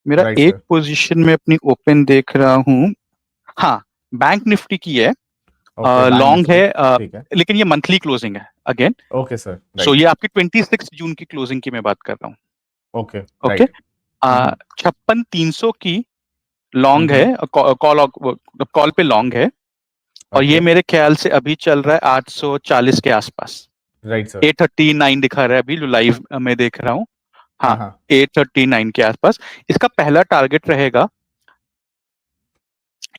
मेरा राइट एक sir. Position में अपनी ओपन देख रहा हूँ। हाँ, बैंक निफ्टी की है, ओके, बैंक लॉन्ग निफ्टी। है, ठीक है। लेकिन ये मंथली क्लोजिंग है अगेन। ओके सर, सो राइट। ये आपकी 26 जून की क्लोजिंग की मैं बात कर रहा हूँ। Okay, okay, right. हम्म 56,300 की लॉन्ग है, हम्म। कॉल कॉल पे लॉन्ग है। और ये ओके, मेरे ख्याल से अभी चल रहा है 840 के आसपास। Right sir. 839 दिखा रहा है अभी, जो लाइव में देख रहा हूँ। हाँ हाँ, हाँ 839 के आसपास। इसका पहला टारगेट रहेगा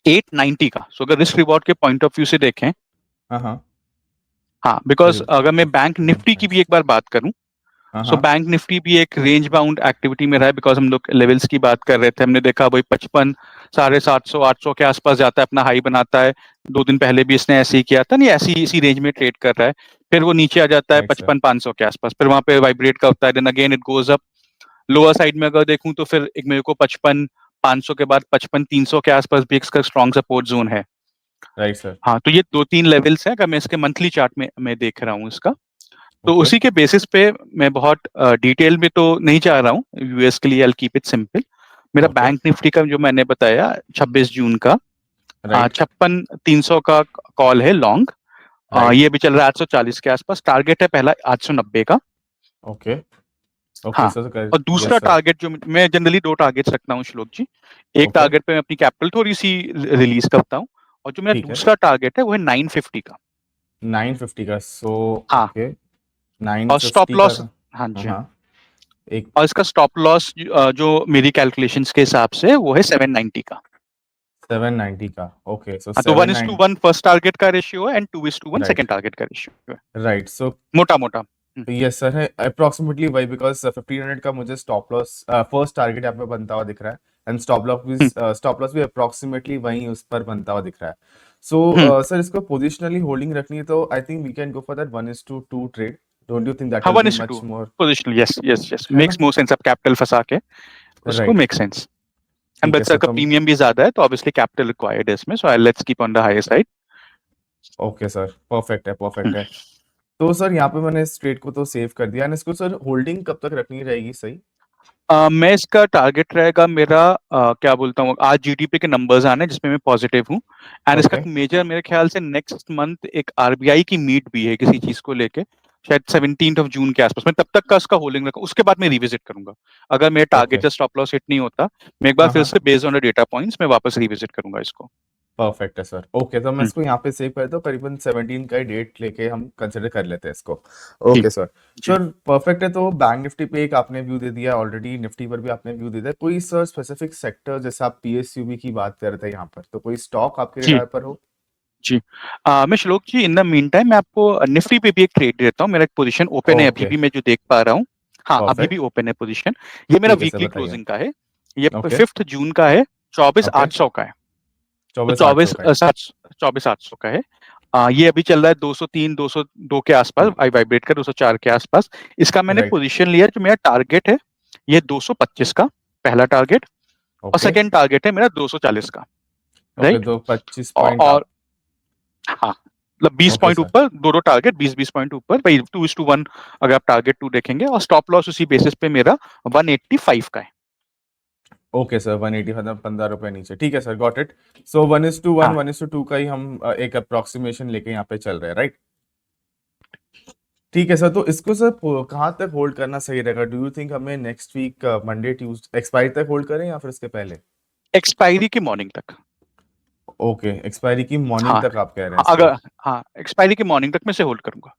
890 का। सो अगर रिस्क रिवॉर्ड के पॉइंट ऑफ व्यू से देखें, हाँ हाँ। हाँ, बिकॉज करीब अगर मैं बैंक निफ्टी की भी 1.5। एक बार बात करूं, हाँ सो हाँ। बैंक निफ्टी भी एक रेंज बाउंड एक्टिविटी में रहा है। बिकॉज हम लोग लेवल्स की बात कर रहे थे, हमने देखा भाई 55, 750, 800 के आसपास जाता है, अपना हाई बनाता है। 2 दिन पहले भी इसने ऐसे ही किया था, नहीं ऐसी इसी रेंज में ट्रेड कर रहा है। फिर वो नीचे आ जाता है राइट सर। 55, 500 के आसपास, फिर वहां पे वाइब्रेट करता है, then again it goes up. Lower side में अगर देखूं तो फिर एक मेरे को 55, 500 के बाद 55, 300 के आसपास भी इसका स्ट्रॉन्ग सपोर्ट जोन है। Right sir. हाँ, तो ये 2-3 लेवल्स हैं, अगर मैं इसके मंथली चार्ट में मैं देख रहा हूँ इसका। तो ओके। उसी के बेसिस पे मैं बहुत डिटेल में तो नहीं जा रहा हूँ यूएस के लिए, आई कीप इट सिंपल। मेरा ओके, बैंक निफ्टी का जो मैंने बताया 26 जून का, राइट 56,300 का कॉल है लॉन्ग। राइट। ये भी चल रहा है 840 के आसपास। टारगेट है पहला 890 का। ओके, ओके हाँ, सर। और दूसरा यस सर। टारगेट जो मैं जनरली 2 टारगेट्स रखता हूँ श्लोक जी। एक ओके, टारगेट पे मैं अपनी कैपिटल थोड़ी सी रिलीज करता हूँ, और जो मेरा ठीक है। दूसरा टारगेट है वो है 950 का। 950 का, सो हाँ, ओके। और स्टॉप 950 का। लॉस, हाँ हाँ जी हाँ, हाँ। एक और इसका स्टॉप लॉस जो मेरी कैलकुलेशंस के हिसाब से वो है 790 का। 790 का। ओके, सो हाँ, तो 790। 1:1 फर्स्ट टारगेट का रेशियो है, एंड 2:1 राइट सेकंड टारगेट का रेशियो है, राइट। सो मोटा मोटा। यस सर है अप्रोक्सीमेटली वही, बिकॉज 1500 का मुझे स्टॉप लॉस फर्स्ट टारगेट यहाँ पे बनता हुआ दिख रहा है। एंड स्टॉप लॉस भी अप्रोक्सीमेटली वही उस पर बनता हुआ दिख रहा है। सो सर इसको पोजिशनली होल्डिंग रखनी है तो I think we can go for that 1:2 trade. Don't you think that हाँ, will one be is much too more? Positional, yes yes yes, है ना? Makes more sense. अब कैपिटल फंसा के उसको राइट। Make sense. एंड ठीक है but sir sir, का तो प्रीमियम भी ज्यादा है, तो ऑब्वियसली कैपिटल रिक्वायर्ड है इसमें, so I let's keep on the higher side. Okay sir, perfect है परफेक्ट है। तो सर यहाँ पे मैंने इस ट्रेड को तो सेव कर दिया। एंड इसको सर होल्डिंग कब तक रखनी रहेगी सही? मैं इसका टारगेट रहेगा मेरा, क्या बोलता हूँ, आज जीडीपी के नंबर्स आने जिसमें मैं पॉजिटिव हूँ। एंड इसका ओके। मेजर मेरे ख्याल से नेक्स्ट मंथ एक आरबीआई की मीट भी है किसी चीज को लेके, शायद 17 जून के आसपास। मैं तब तक का इसका होल्डिंग रखूँ, उसके बाद मैं रिविजिट करूंगा। अगर मेरे ओके। टारगेट या स्टॉप लॉस हिट नहीं होता, मैं एक बार हाँ फिर हाँ। से based on the data points मैं वापस रिविजिट करूंगा इसको। परफेक्ट है सर। ओके, तो मैं हम्म, इसको यहाँ पे सेव कर, तो करीबन 17 का डेट लेके हम कंसिडर कर लेते हैं इसको। जी ओके सर। जी। सर परफेक्ट है। तो बैंक निफ्टी पे एक आपने व्यू दे दिया ऑलरेडी, निफ्टी पर भी आपने व्यू दे दिया। कोई सर स्पेसिफिक सेक्टर, जैसे आप पीएसयूबी की बात कर रहे थे यहाँ पर, तो कोई स्टॉक आपके जी रडार पर हो? जी। मैं श्लोक जी, इन द मीन टाइम मैं आपको निफ्टी पे भी एक ट्रेड देता हूँ। मेरा एक पोजीशन ओपन है अभी ओके, भी, मैं जो देख पा रहा हूँ। हाँ, अभी भी परफेक्ट। ओपन है पोजीशन। ये मेरा ठीक है सर, वीकली बताइए। क्लोजिंग का है। ये ओके। 5 जून का है, चौबीस ओके, आठ सौ का है। तो 24,800 का है। 24,800 का है। ये अभी चल रहा है 203, 202 के आसपास, आई वाइब्रेट कर 204 के आसपास। इसका मैंने राइट। पोजीशन लिया, जो मेरा टारगेट है ये 225 का, पहला टारगेट। और ओके। सेकेंड टारगेट है मेरा 240 का। Okay, right. तो 25 पॉइंट और आप। हाँ, मतलब 20 ओके पॉइंट सर। ऊपर, दोनों टारगेट 20-20 पॉइंट ऊपर भाई, 2:1 अगर आप टारगेट 2 देखेंगे। और स्टॉप लॉस उसी बेसिस पे मेरा 185 का है। ओके सर, 180, मतलब 15 रुपए नीचे। ठीक है सर, गॉट इट। सो 1:1, हाँ 1:2 का ही हम एक अप्रोक्सीमेशन लेके यहाँ पे चल रहे हैं, राइट? ठीक है सर। तो इसको सर कहाँ तक होल्ड करना सही रहेगा? डू यू थिंक हमें next week Monday Tuesday expiry तक होल्ड करें या फिर इसके पहले? एक्सपायरी की मॉर्निंग तक। ओके, एक्सपायरी की मॉर्निंग हाँ तक आप कह रहे हैं हाँ, इसको? अगर हाँ एक्सपायरी की मॉर्निंग तक मैं से होल्ड करूंगा।